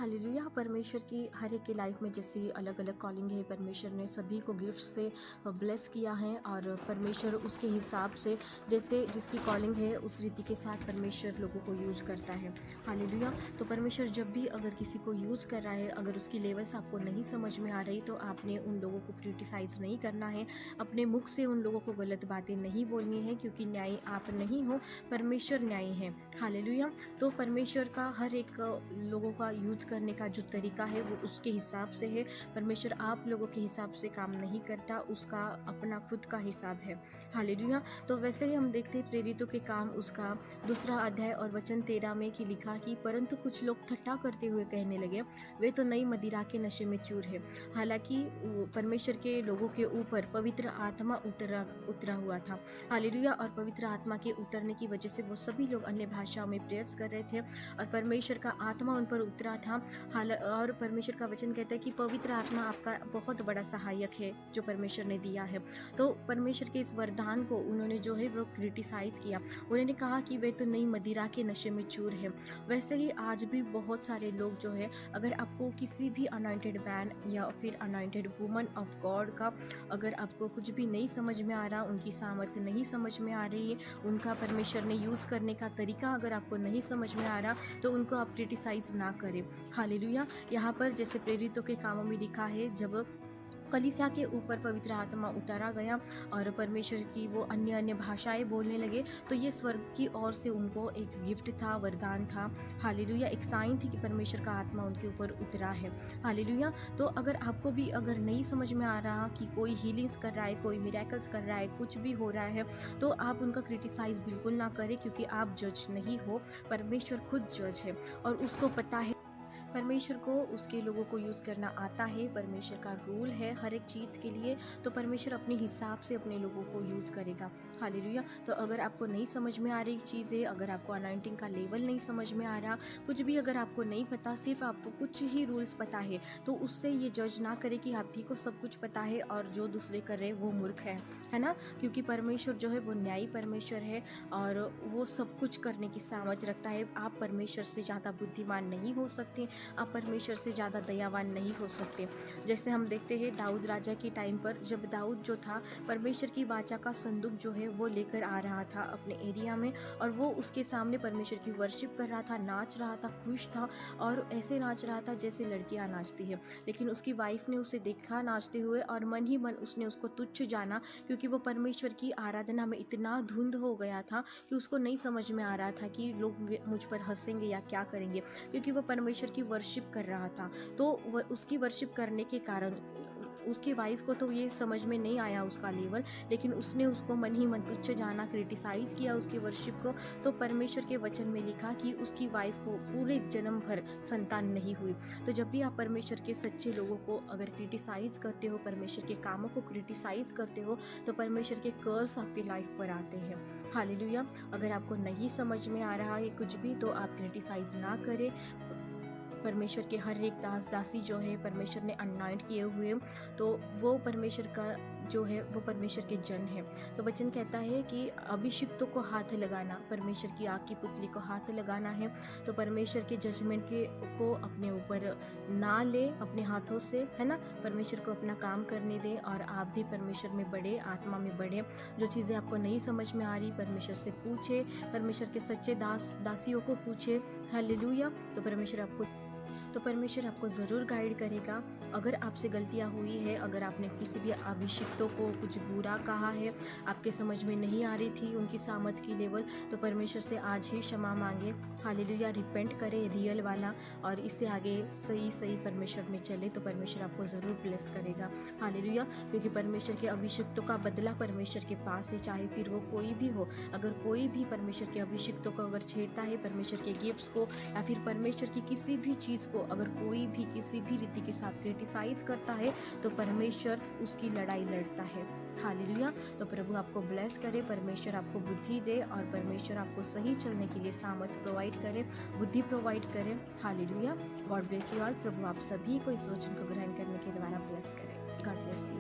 Hallelujah. परमेश्वर की हर एक की लाइफ में जैसे अलग अलग कॉलिंग है, परमेश्वर ने सभी को गिफ्ट से ब्लेस किया है और परमेश्वर उसके हिसाब से जैसे जिसकी कॉलिंग है उस रीति के साथ परमेश्वर लोगों को यूज़ करता है। हालेलुया। तो परमेश्वर जब भी अगर किसी को यूज़ कर रहा है, अगर उसकी लेवल्स आपको नहीं समझ में आ रही तो आपने उन लोगों को क्रिटिसाइज़ नहीं करना है, अपने मुख से उन लोगों को गलत बातें नहीं बोलनी है, क्योंकि न्यायी आप नहीं हो, परमेश्वर न्यायी है। हालेलुया। तो परमेश्वर का हर एक लोगों का यूज करने का जो तरीका है वो उसके हिसाब से है। परमेश्वर आप लोगों के हिसाब से काम नहीं करता, उसका अपना खुद का हिसाब है। हालेलुया। तो वैसे ही हम देखते हैं प्रेरितों के काम उसका 2 अध्याय और वचन 13 में कि लिखा कि परंतु कुछ लोग ठट्ठा करते हुए कहने लगे, वे तो नई मदिरा के नशे में चूर है। हालांकि परमेश्वर के लोगों के ऊपर पवित्र आत्मा उतरा हुआ था। हालेलुया। और पवित्र आत्मा के उतरने की वजह से वो सभी लोग अन्य भाषाओं में प्रेयर्स कर रहे थे और परमेश्वर का आत्मा उन पर उतरा था। और परमेश्वर का वचन कहता है कि पवित्र आत्मा आपका बहुत बड़ा सहायक है जो परमेश्वर ने दिया है। तो परमेश्वर के इस वरदान को उन्होंने जो है वो क्रिटिसाइज किया। उन्होंने कहा कि वे तो नई मदिरा के नशे में चूर है। वैसे ही आज भी बहुत सारे लोग जो है, अगर आपको किसी भी अनॉइंटेड मैन या फिर अनॉइंटेड वुमन ऑफ गॉड का अगर आपको कुछ भी नहीं समझ में आ रहा, उनकी सामर्थ्य नहीं समझ में आ रही है, उनका परमेश्वर ने यूज़ करने का तरीका अगर आपको नहीं समझ में आ रहा, तो उनको आप क्रिटिसाइज ना करें। हालेलुया। यहाँ पर जैसे प्रेरितों के कामों में लिखा है, जब कलीसिया के ऊपर पवित्र आत्मा उतारा गया और परमेश्वर की वो अन्य अन्य भाषाएं बोलने लगे, तो ये स्वर्ग की ओर से उनको एक गिफ्ट था, वरदान था। हालेलुया। एक साइन थी कि परमेश्वर का आत्मा उनके ऊपर उतरा है। हालेलुया। तो अगर आपको भी अगर नहीं समझ में आ रहा कि कोई हीलिंग्स कर रहा है, कोई मिरेकल्स कर रहा है, कुछ भी हो रहा है, तो आप उनका क्रिटिसाइज बिल्कुल ना करें, क्योंकि आप जज नहीं हो, परमेश्वर खुद जज है और उसको पता है। परमेश्वर को उसके लोगों को यूज़ करना आता है, परमेश्वर का रूल है हर एक चीज़ के लिए, तो परमेश्वर अपने हिसाब से अपने लोगों को यूज़ करेगा। हालेलुया। तो अगर आपको नहीं समझ में आ रही चीज़ें, अगर आपको अनॉइंटिंग का लेवल नहीं समझ में आ रहा, कुछ भी अगर आपको नहीं पता, सिर्फ आपको कुछ ही रूल्स पता है, तो उससे ये जज ना करे कि आप ही को सब कुछ पता है और जो दूसरे कर रहे वो मूर्ख है ना। क्योंकि परमेश्वर जो है वो न्यायी परमेश्वर है और वो सब कुछ करने की सामर्थ्य रखता है। आप परमेश्वर से ज़्यादा बुद्धिमान नहीं हो सकते, आप परमेश्वर से ज़्यादा दयावान नहीं हो सकते। जैसे हम देखते हैं दाऊद राजा के टाइम पर, जब दाऊद जो था परमेश्वर की वाचा का संदूक जो है वो लेकर आ रहा था अपने एरिया में, और वो उसके सामने परमेश्वर की वर्शिप कर रहा था, नाच रहा था, खुश था और ऐसे नाच रहा था जैसे लड़कियां नाचती है। लेकिन उसकी वाइफ ने उसे देखा नाचते हुए और मन ही मन उसने उसको तुच्छ जाना, क्योंकि वो परमेश्वर की आराधना में इतना धुंध हो गया था कि उसको नहीं समझ में आ रहा था कि लोग मुझ पर हंसेंगे या क्या करेंगे, क्योंकि वो परमेश्वर की वर्शिप कर रहा था। तो वह उसकी वर्शिप करने के कारण उसकी वाइफ को तो ये समझ में नहीं आया उसका लेवल, लेकिन उसने उसको मन ही मन तुच्छ जाना, क्रिटिसाइज किया उसकी वर्शिप को। तो परमेश्वर के वचन में लिखा कि उसकी वाइफ को पूरे जन्म भर संतान नहीं हुई। तो जब भी आप परमेश्वर के सच्चे लोगों को अगर क्रिटिसाइज करते हो, परमेश्वर के कामों को क्रिटिसाइज करते हो, तो परमेश्वर के कर्स आपकी लाइफ पर आते हैं। हालेलुया। अगर आपको नहीं समझ में आ रहा है कुछ भी, तो आप क्रिटिसाइज ना करें। परमेश्वर के हर एक दास दासी जो है परमेश्वर ने अनॉइंट किए हुए, तो वो परमेश्वर का जो है वो परमेश्वर के जन है। तो वचन कहता है कि अभिषिक्तों को हाथ लगाना, परमेश्वर की आग की पुतली को हाथ लगाना है। तो परमेश्वर के जजमेंट के को अपने ऊपर ना ले अपने हाथों से, है ना। परमेश्वर को अपना काम करने दें और आप भी परमेश्वर में बढ़े, आत्मा में बढ़े। जो चीज़ें आपको नहीं समझ में आ रही परमेश्वर से पूछे, परमेश्वर के सच्चे दास दासियों को पूछे। हालेलुया। तो परमेश्वर आपको ज़रूर गाइड करेगा। अगर आपसे गलतियाँ हुई है, अगर आपने किसी भी अभिषिक्तों को कुछ बुरा कहा है, आपके समझ में नहीं आ रही थी उनकी सामर्थ की लेवल, तो परमेश्वर से आज ही क्षमा मांगे। हालेलुया। रिपेंट करें रियल वाला, और इससे आगे सही परमेश्वर में चले, तो परमेश्वर आपको ज़रूर ब्लेस करेगा। हालेलुया। क्योंकि परमेश्वर के अभिषिक्तों का बदला परमेश्वर के पास है, चाहे फिर वो कोई भी हो। अगर कोई भी परमेश्वर के अभिषिक्तों को अगर छेड़ता है, परमेश्वर के गिफ्ट्स को या फिर परमेश्वर की किसी भी चीज़ को अगर कोई भी किसी भी रीति के साथ क्रिटिसाइज करता है, तो परमेश्वर उसकी लड़ाई लड़ता है। हालेलुया। तो प्रभु आपको ब्लेस करे, परमेश्वर आपको बुद्धि दे और परमेश्वर आपको सही चलने के लिए सामर्थ्य प्रोवाइड करे, बुद्धि प्रोवाइड करे। Hallelujah. God bless you all. प्रभु आप सभी को इस वचन को ग्रहण करने के द्वारा ब्लेस करे। God bless you.